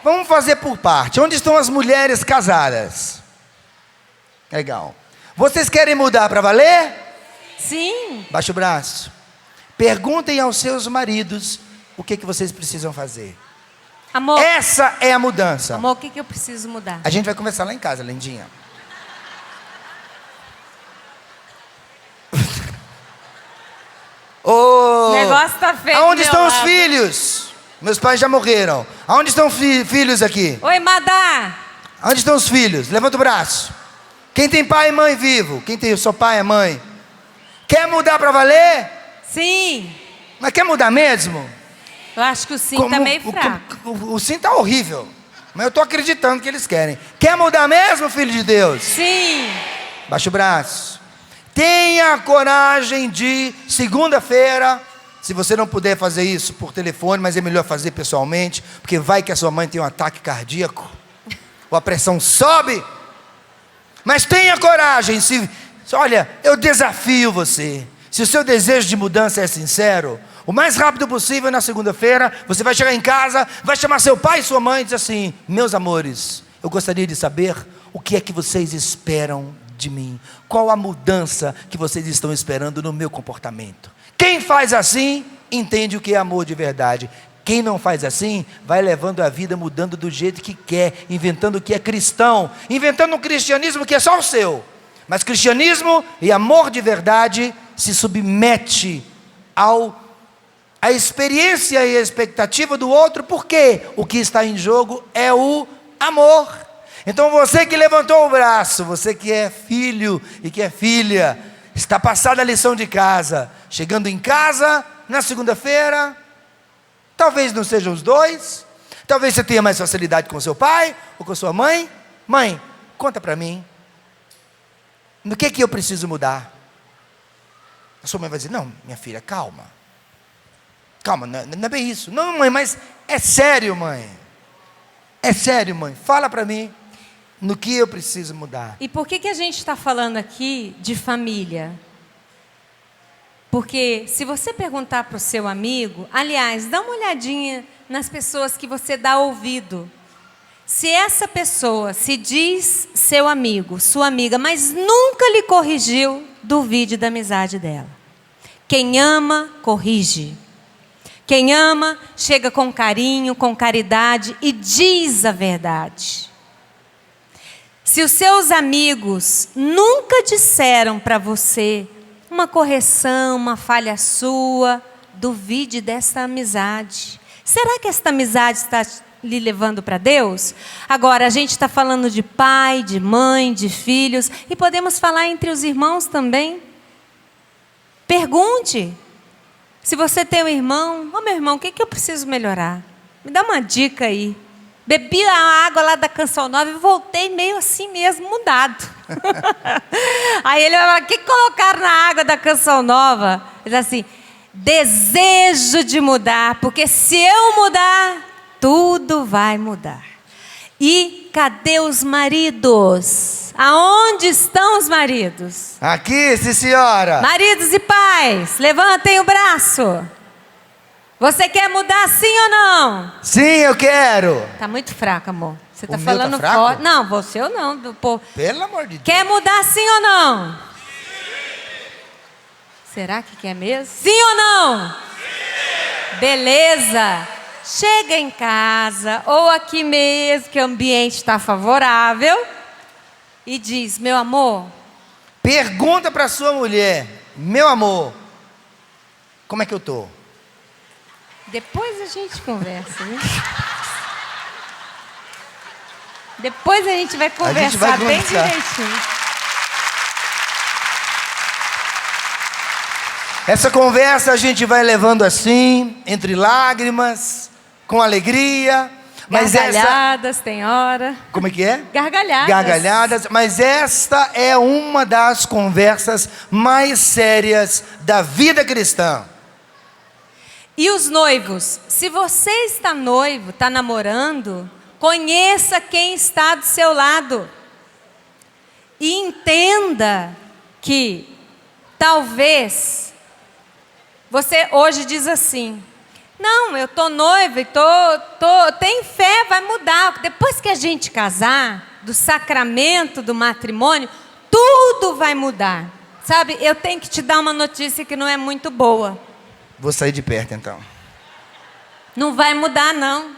Vamos fazer por parte. Onde estão as mulheres casadas? Legal. Vocês querem mudar para valer? Sim. Baixa o braço. Perguntem aos seus maridos o que vocês precisam fazer. Amor, Essa é a mudança. amor, o que eu preciso mudar? A gente vai conversar lá em casa, lindinha. O negócio tá feio. Aonde do estão meu os lado. filhos? Meus pais já morreram. Aonde estão filhos aqui? Oi, Madá. Onde estão os filhos? Levanta o braço. Quem tem pai e mãe vivo? Quem tem seu pai e mãe? Quer mudar para valer? Sim. Mas quer mudar mesmo? Eu acho que o sim tá meio fraco. O sim tá horrível. Mas eu tô acreditando que eles querem. Quer mudar mesmo, filho de Deus? Sim. Baixa o braço. Tenha coragem de, segunda-feira, se você não puder fazer isso por telefone, mas é melhor fazer pessoalmente, porque vai que a sua mãe tem um ataque cardíaco, ou a pressão sobe. Mas tenha coragem. Olha, eu desafio você. Se o seu desejo de mudança é sincero, o mais rápido possível, na segunda-feira, você vai chegar em casa, vai chamar seu pai e sua mãe e dizer assim: meus amores, eu gostaria de saber o que é que vocês esperam de mim. Qual a mudança que vocês estão esperando no meu comportamento? Quem faz assim, entende o que é amor de verdade. Quem não faz assim, vai levando a vida mudando do jeito que quer, inventando o que é cristão, inventando um cristianismo que é só o seu. Mas cristianismo e amor de verdade se submete à experiência e à expectativa do outro, porque o que está em jogo é o amor. Então você que levantou o braço, você que é filho e que é filha, está passada a lição de casa, chegando em casa na segunda-feira, talvez não sejam os dois, talvez você tenha mais facilidade com seu pai ou com sua mãe. Mãe, conta para mim, no que eu preciso mudar? A sua mãe vai dizer: não, minha filha, calma, não é bem isso. Não, mãe, mas é sério, mãe, é sério, mãe, fala para mim, no que eu preciso mudar. E por que a gente está falando aqui de família? Porque se você perguntar para o seu amigo, aliás, dá uma olhadinha nas pessoas que você dá ouvido. Se essa pessoa se diz seu amigo, sua amiga, mas nunca lhe corrigiu, duvide da amizade dela. Quem ama, corrige. Quem ama, chega com carinho, com caridade e diz a verdade. Se os seus amigos nunca disseram para você uma correção, uma falha sua, duvide dessa amizade. Será que esta amizade está lhe levando para Deus? Agora, a gente está falando de pai, de mãe, de filhos, e podemos falar entre os irmãos também. Pergunte. Se você tem um irmão: meu irmão, o que eu preciso melhorar? Me dá uma dica aí. Bebi a água lá da Canção Nova e voltei meio assim mesmo, mudado. Aí ele vai falar: o que colocaram na água da Canção Nova? Ele diz assim: desejo de mudar, porque se eu mudar, tudo vai mudar. E cadê os maridos? Aonde estão os maridos? Aqui, sim, senhora. Maridos e pais, levantem o braço. Você quer mudar sim ou não? Sim, eu quero. Tá muito fraco, amor. Você tá O meu falando tá fraco? forte. Não, você ou não. Pelo amor de Deus. Quer mudar sim ou não? Sim. Será que quer mesmo? Sim ou não? Sim. Beleza. Chega em casa ou aqui mesmo, que o ambiente está favorável, e diz: meu amor. Pergunta para sua mulher: meu amor, como é que eu tô? Depois a gente conversa, né? Depois a gente vai conversar bem direitinho. Essa conversa a gente vai levando assim, entre lágrimas, com alegria. Mas gargalhadas, tem hora. Como é que é? Gargalhadas. Gargalhadas. Mas esta é uma das conversas mais sérias da vida cristã. E os noivos, se você está noivo, está namorando, conheça quem está do seu lado. E entenda que talvez você hoje diz assim: não, eu estou noiva e tem fé, vai mudar. Depois que a gente casar, do sacramento do matrimônio, tudo vai mudar. Sabe, eu tenho que te dar uma notícia que não é muito boa. Vou sair de perto então. Não vai mudar, não.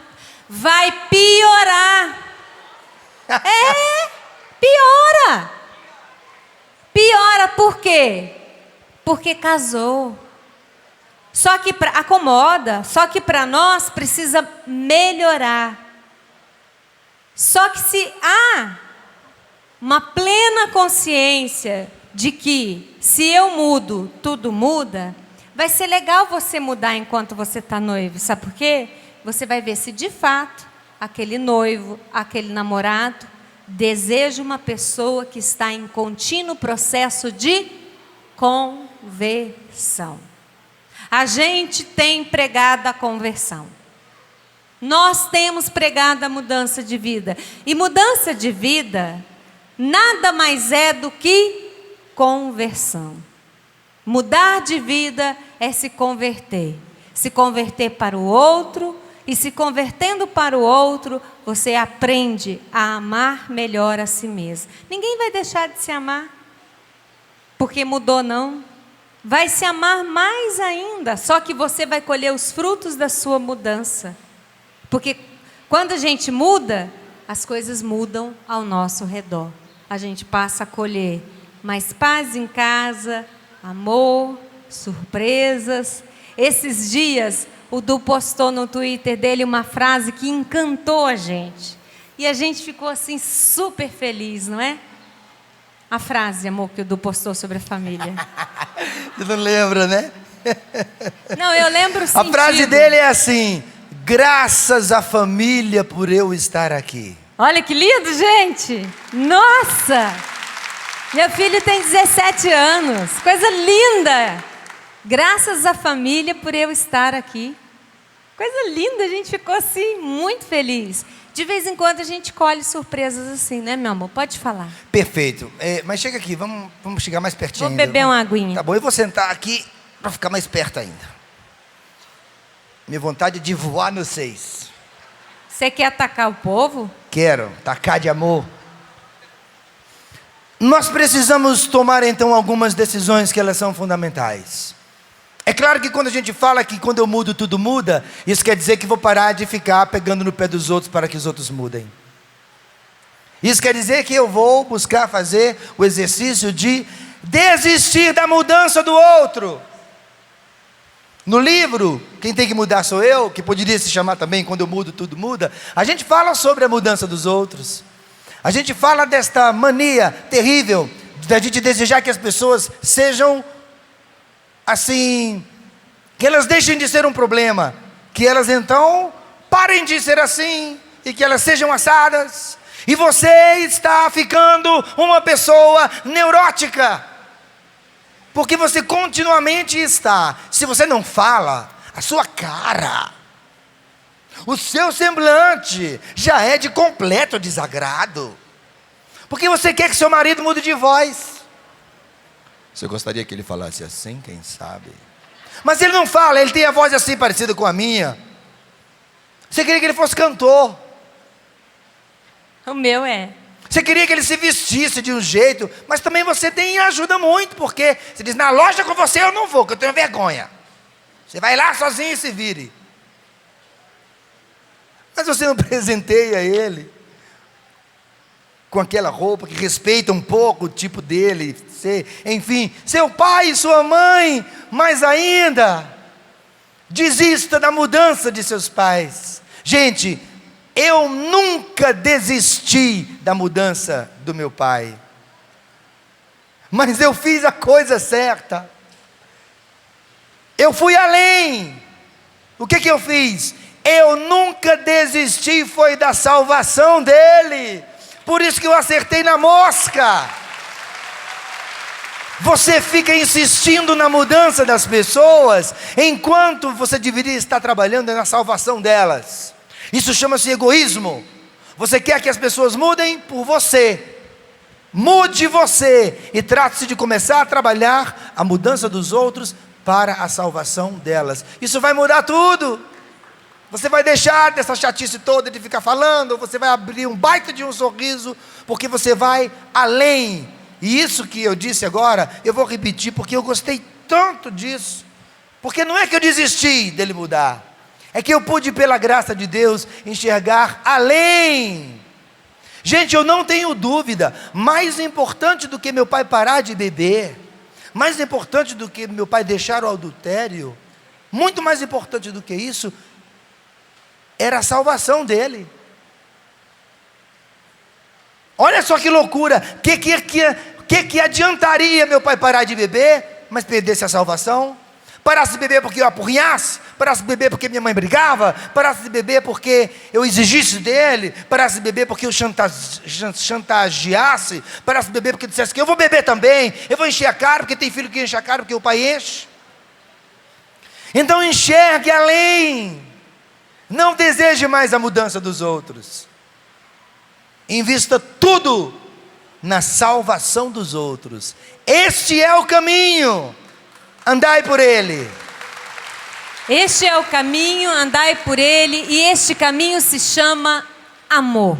Vai piorar. Piora. Piora por quê? Porque casou. Só que acomoda, só que para nós precisa melhorar. Só que se há uma plena consciência de que se eu mudo, tudo muda, vai ser legal você mudar enquanto você está noivo. Sabe por quê? Você vai ver se de fato aquele noivo, aquele namorado, deseja uma pessoa que está em contínuo processo de conversão. A gente tem pregado a conversão. Nós temos pregado a mudança de vida. E mudança de vida nada mais é do que conversão. Mudar de vida é se converter. Se converter para o outro. E se convertendo para o outro, você aprende a amar melhor a si mesmo. Ninguém vai deixar de se amar porque mudou, não. Vai se amar mais ainda, só que você vai colher os frutos da sua mudança. Porque quando a gente muda, as coisas mudam ao nosso redor. A gente passa a colher mais paz em casa, amor, surpresas. Esses dias, o Du postou no Twitter dele uma frase que encantou a gente. E a gente ficou assim super feliz, não é? A frase, amor, que o Du postou sobre a família. Você não lembra, né? Não, eu lembro o sentido. A frase dele é assim: graças à família por eu estar aqui. Olha que lindo, gente! Nossa! Meu filho tem 17 anos. Coisa linda! Graças à família por eu estar aqui. Coisa linda, a gente ficou assim, muito feliz. De vez em quando a gente colhe surpresas assim, né, meu amor? Pode falar. Perfeito. Mas chega aqui, vamos chegar mais pertinho. Vou beber uma aguinha. Tá bom, eu vou sentar aqui para ficar mais perto ainda. Minha vontade é de voar nos 6. Você quer atacar o povo? Quero, tacar de amor. Nós precisamos tomar então algumas decisões que elas são fundamentais. É claro que quando a gente fala que quando eu mudo tudo muda, isso quer dizer que vou parar de ficar pegando no pé dos outros para que os outros mudem. Isso quer dizer que eu vou buscar fazer o exercício de desistir da mudança do outro. No livro, quem tem que mudar sou eu, que poderia se chamar também Quando Eu Mudo Tudo Muda, a gente fala sobre a mudança dos outros. A gente fala desta mania terrível da gente desejar que as pessoas sejam assim, que elas deixem de ser um problema, que elas então parem de ser assim e que elas sejam assadas. E você está ficando uma pessoa neurótica, porque você continuamente está, se você não fala, a sua cara, o seu semblante já é de completo desagrado, porque você quer que seu marido mude de voz. Você gostaria que ele falasse assim, quem sabe? Mas ele não fala, ele tem a voz assim parecida com a minha. Você queria que ele fosse cantor. O meu é. Você queria que ele se vestisse de um jeito, mas também você tem ajuda muito, porque você diz, na loja com você eu não vou, que eu tenho vergonha. Você vai lá sozinho e se vire. Mas você não presenteia ele com aquela roupa que respeita um pouco o tipo dele, enfim, seu pai e sua mãe, mais ainda, desista da mudança de seus pais. Gente, eu nunca desisti da mudança do meu pai, mas eu fiz a coisa certa, eu fui além. O que eu fiz? Eu nunca desisti, foi da salvação dele. Por isso que eu acertei na mosca. Você fica insistindo na mudança das pessoas, enquanto você deveria estar trabalhando na salvação delas. Isso chama-se egoísmo. Você quer que as pessoas mudem por você. Mude você e trate-se de começar a trabalhar a mudança dos outros para a salvação delas. Isso vai mudar tudo. Você vai deixar dessa chatice toda de ficar falando, você vai abrir um baita de um sorriso, porque você vai além. E isso que eu disse agora, eu vou repetir, porque eu gostei tanto disso. Porque não é que eu desisti dele mudar, é que eu pude, pela graça de Deus, enxergar além. Gente, eu não tenho dúvida, mais importante do que meu pai parar de beber, mais importante do que meu pai deixar o adultério, muito mais importante do que isso, era a salvação dele. Olha só que loucura, que adiantaria meu pai parar de beber, mas perdesse a salvação? Parasse de beber porque eu apurrinhasse? Parasse de beber porque minha mãe brigava? Parasse de beber porque eu exigisse dele? Parasse de beber porque eu chantageasse? Parasse de beber porque eu dissesse que eu vou beber também? Eu vou encher a cara porque tem filho que enche a cara porque o pai enche? Então enxergue além. Não deseje mais a mudança dos outros. Invista tudo na salvação dos outros. Este é o caminho. Andai por ele. Este é o caminho, andai por ele, e este caminho se chama amor.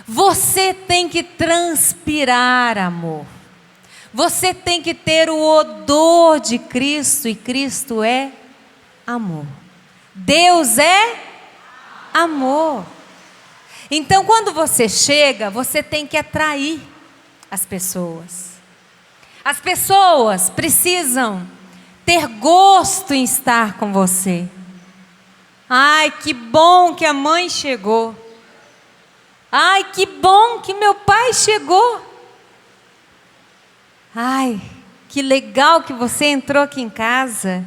Você tem que transpirar amor. Você tem que ter o odor de Cristo, e Cristo é amor. Deus é amor. Então, quando você chega, você tem que atrair as pessoas. As pessoas precisam ter gosto em estar com você. Ai, que bom que a mãe chegou. Ai, que bom que meu pai chegou. Ai, que legal que você entrou aqui em casa.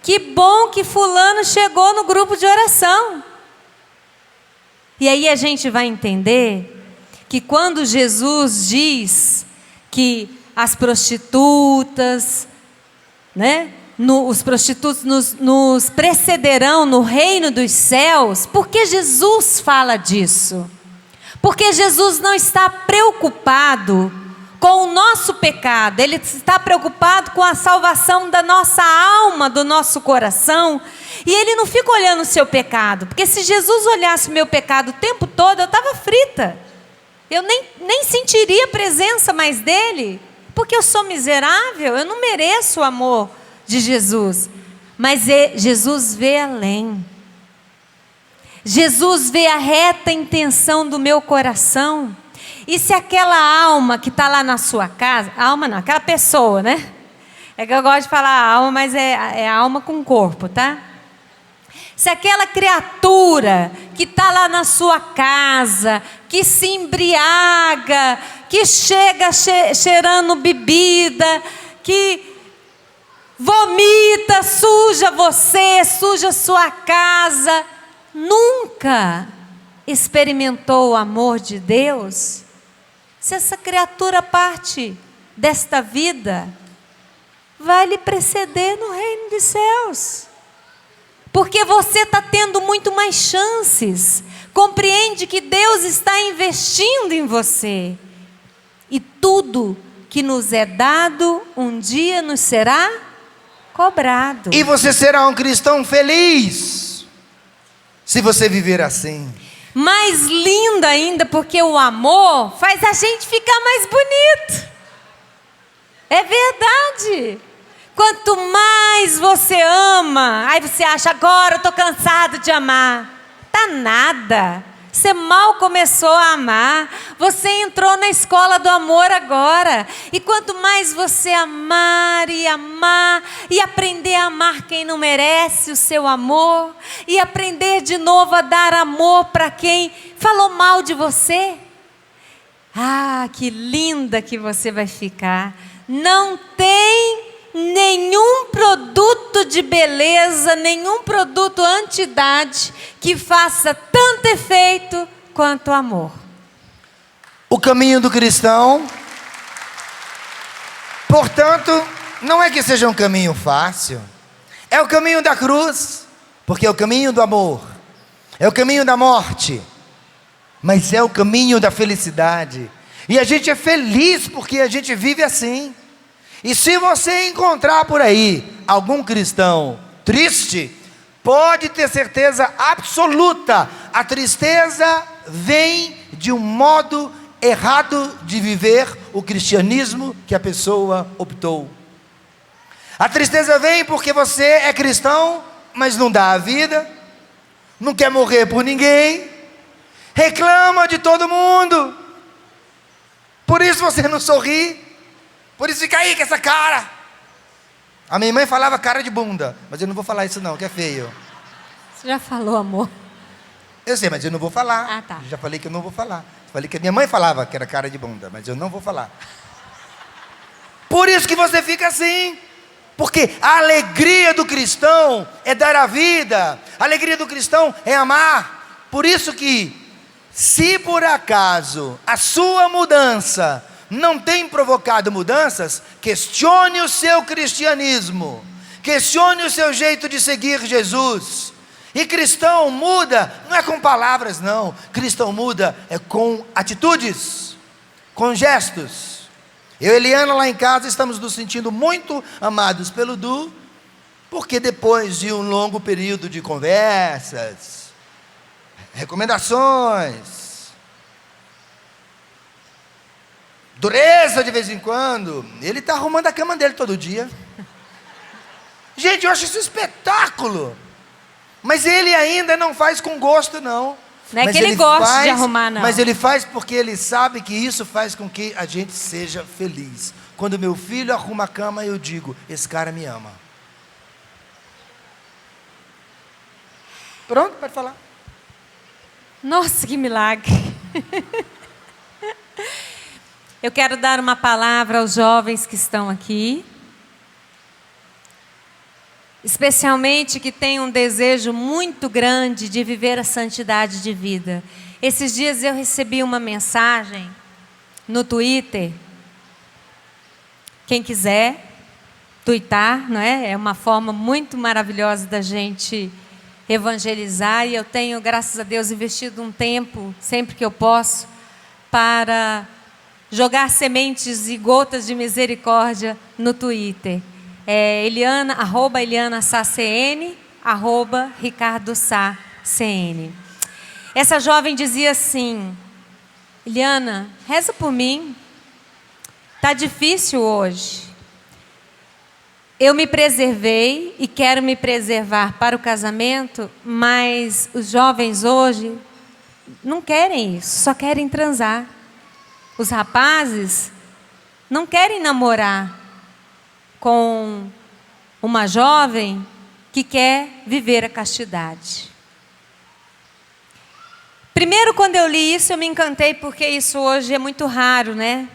Que bom que fulano chegou no grupo de oração. E aí a gente vai entender que quando Jesus diz que as prostitutas, né, os prostitutos nos precederão no reino dos céus, por que Jesus fala disso? Porque Jesus não está preocupado com o nosso pecado, Ele está preocupado com a salvação da nossa alma, do nosso coração, e Ele não fica olhando o seu pecado, porque se Jesus olhasse o meu pecado o tempo todo, eu estava frita, eu nem sentiria a presença mais dEle, porque eu sou miserável, eu não mereço o amor de Jesus, mas Jesus vê além. Jesus vê a reta intenção do meu coração. E se aquela alma que está lá na sua casa, alma não, aquela pessoa, né? É que eu gosto de falar alma, mas é alma com corpo, tá? Se aquela criatura que está lá na sua casa, que se embriaga, que chega cheirando bebida, que vomita, suja você, suja sua casa, nunca experimentou o amor de Deus, se essa criatura parte desta vida, vai lhe preceder no reino dos céus. Porque você está tendo muito mais chances. Compreende que Deus está investindo em você. E tudo que nos é dado, um dia nos será cobrado. E você será um cristão feliz, se você viver assim. Mais linda ainda, porque o amor faz a gente ficar mais bonito. É verdade. Quanto mais você ama, aí você acha, agora eu estou cansado de amar. Tá nada. Você mal começou a amar. Você entrou na escola do amor agora. E quanto mais você amar e aprender a amar quem não merece o seu amor, e aprender de novo a dar amor para quem falou mal de você, ah, que linda que você vai ficar. Não tem nenhum produto de beleza, nenhum produto anti-idade que faça tanto efeito quanto o amor. O caminho do cristão Portanto, não é que seja um caminho fácil. É o caminho da cruz, porque é o caminho do amor. É o caminho da morte, mas é o caminho da felicidade. E a gente é feliz porque a gente vive assim. E se você encontrar por aí algum cristão triste, pode ter certeza absoluta, a tristeza vem de um modo errado de viver o cristianismo que a pessoa optou. A tristeza vem porque você é cristão, mas não dá a vida, não quer morrer por ninguém, reclama de todo mundo, por isso você não sorri, por isso fica aí com essa cara. A minha mãe falava cara de bunda, mas eu não vou falar isso não, que é feio. Você já falou, amor? Eu sei, mas eu não vou falar. Ah, tá. Já falei que eu não vou falar. Falei que a minha mãe falava que era cara de bunda, mas eu não vou falar. Por isso que você fica assim. Porque a alegria do cristão é dar a vida. A alegria do cristão é amar. Por isso que, se por acaso a sua mudança não tem provocado mudanças, questione o seu cristianismo. Questione o seu jeito de seguir Jesus. E cristão muda, não é com palavras não. Cristão muda é com atitudes, com gestos. Eu e Eliana lá em casa estamos nos sentindo muito amados pelo Du, porque depois de um longo período de conversas, recomendações, dureza de vez em quando, ele está arrumando a cama dele todo dia. Gente, eu acho isso um espetáculo. Mas ele ainda não faz com gosto, não. Não é mas que ele gosta de arrumar, não. Mas ele faz porque ele sabe que isso faz com que a gente seja feliz. Quando meu filho arruma a cama, eu digo, esse cara me ama. Pronto, pode falar. Nossa, que milagre. Eu quero dar uma palavra aos jovens que estão aqui. Especialmente que tem um desejo muito grande de viver a santidade de vida. Esses dias eu recebi uma mensagem no Twitter. Quem quiser tuitar, não é? É uma forma muito maravilhosa da gente evangelizar. E eu tenho, graças a Deus, investido um tempo, sempre que eu posso, para jogar sementes e gotas de misericórdia no Twitter. Eliana, @ElianaSaCN, @RicardoSaCN. Essa jovem dizia assim: Eliana, reza por mim, está difícil hoje. Eu me preservei e quero me preservar para o casamento, mas os jovens hoje não querem isso, só querem transar. Os rapazes não querem namorar com uma jovem que quer viver a castidade. Primeiro, quando eu li isso, eu me encantei, porque isso hoje é muito raro, né?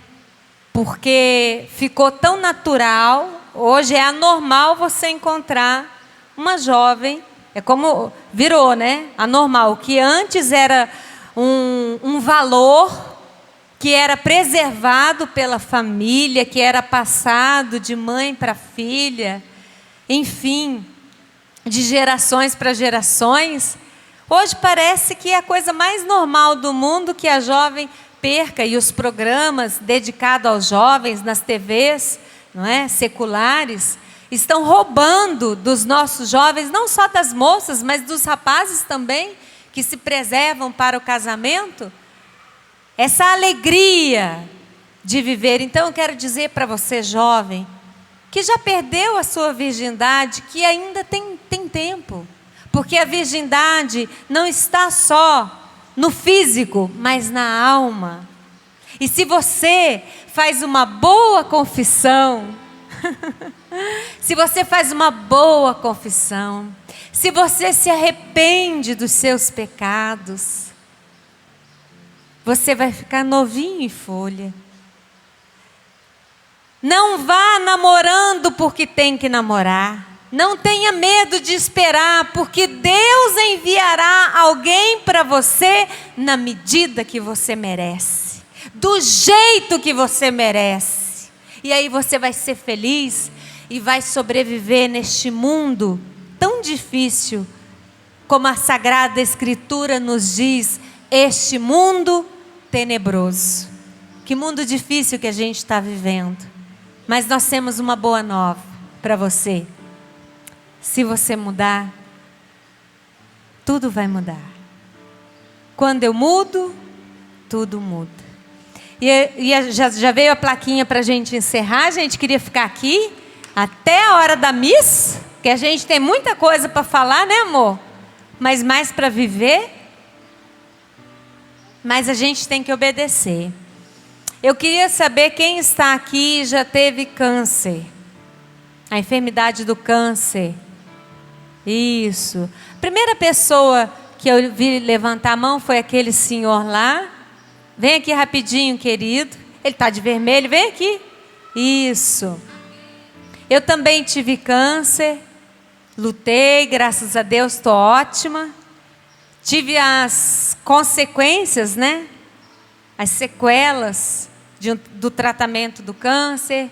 Porque ficou tão natural, hoje é anormal você encontrar uma jovem, é como virou, né? Anormal, que antes era um valor que era preservado pela família, que era passado de mãe para filha, enfim, de gerações para gerações. Hoje parece que é a coisa mais normal do mundo que a jovem perca, e os programas dedicados aos jovens nas TVs, não é, seculares, estão roubando dos nossos jovens, não só das moças, mas dos rapazes também, que se preservam para o casamento, essa alegria de viver. Então eu quero dizer para você, jovem, que já perdeu a sua virgindade, que ainda tem tempo. Porque a virgindade não está só no físico, mas na alma. E se você faz uma boa confissão, se você faz uma boa confissão, se você se arrepende dos seus pecados, você vai ficar novinho em folha. Não vá namorando porque tem que namorar. Não tenha medo de esperar, porque Deus enviará alguém para você na medida que você merece, do jeito que você merece. E aí você vai ser feliz e vai sobreviver neste mundo tão difícil, como a Sagrada Escritura nos diz, este mundo tenebroso. Que mundo difícil que a gente está vivendo. Mas nós temos uma boa nova para você. Se você mudar, tudo vai mudar. Quando eu mudo, tudo muda. E já veio a plaquinha para a gente encerrar. A gente queria ficar aqui até a hora da missa, que a gente tem muita coisa para falar, né, amor? Mas mais para viver. Mas a gente tem que obedecer. Eu queria saber quem está aqui e já teve câncer. A enfermidade do câncer. Isso. A primeira pessoa que eu vi levantar a mão foi aquele senhor lá. Vem aqui rapidinho, querido. Ele está de vermelho, vem aqui. Isso. Eu também tive câncer. Lutei, graças a Deus, estou ótima. Tive as consequências, né? As sequelas do tratamento do câncer.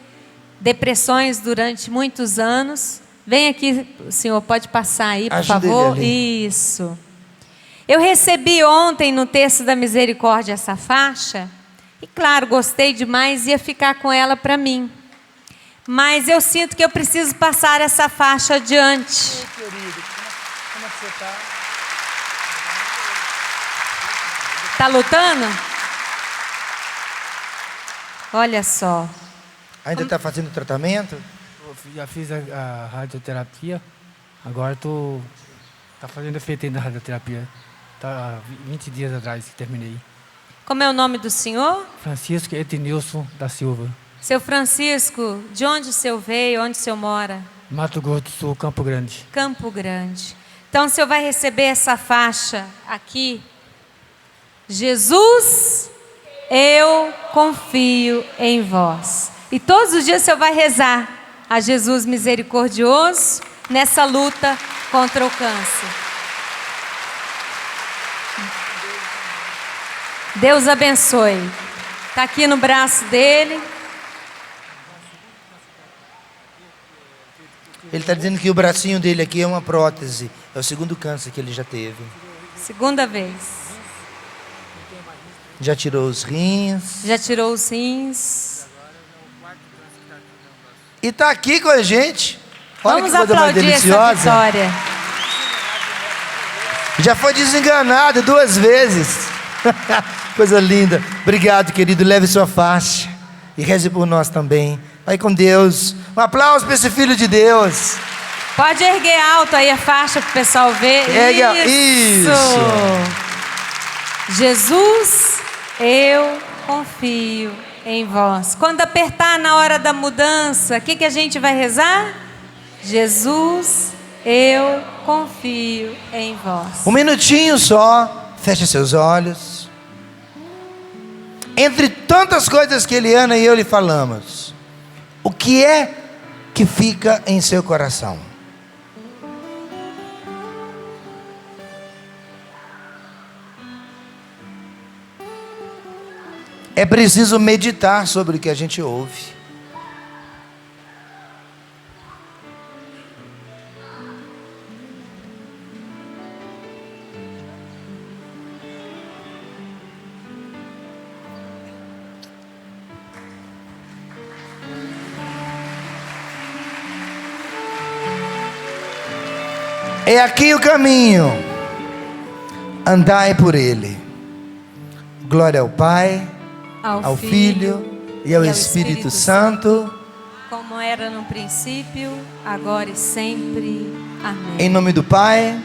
Depressões durante muitos anos. Vem aqui, senhor, pode passar aí, por favor. Isso. Eu recebi ontem no Terço da Misericórdia essa faixa. E claro, gostei demais, ia ficar com ela para mim. Mas eu sinto que eu preciso passar essa faixa adiante. Ei, querido, como é que você está? Está lutando? Olha só. Ainda está fazendo tratamento? Eu já fiz a radioterapia. Agora estou fazendo efeito na radioterapia. Tá 20 dias atrás que terminei. Como é o nome do senhor? Francisco Edenilson da Silva. Seu Francisco, de onde o senhor veio? Onde o senhor mora? Mato Grosso do Sul, Campo Grande. Campo Grande. Então o senhor vai receber essa faixa aqui. Jesus, eu confio em vós. E todos os dias o senhor vai rezar a Jesus misericordioso nessa luta contra o câncer. Deus abençoe. Está aqui no braço dele. Ele está dizendo que o bracinho dele aqui é uma prótese. É o segundo câncer que ele já teve. Segunda vez. Já tirou os rins. Já tirou os rins. E está aqui com a gente. Olha Vamos que coisa mais aplaudir essa deliciosa. vitória. Já foi desenganado 2 vezes. Coisa linda. Obrigado, querido. Leve sua faixa. E reze por nós também. Vai com Deus. Um aplauso para esse filho de Deus. Pode erguer alto aí a faixa para o pessoal ver. Isso. Jesus, eu confio em vós. Quando apertar na hora da mudança, o que a gente vai rezar? Jesus, eu confio em vós. Um minutinho só. Feche seus olhos. Entre tantas coisas que Eliana e eu lhe falamos, o que é que fica em seu coração? É preciso meditar sobre o que a gente ouve. É aqui o caminho, andai por ele. Glória ao Pai, ao Filho e ao Espírito Santo, como era no princípio, agora e sempre. Amém. em nome do Pai,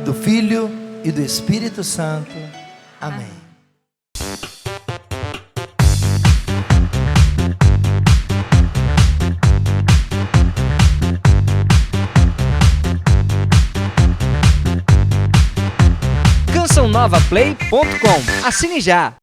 do Filho e do Espírito Santo. Amém. CançãoNovaPlay.com. Assine já!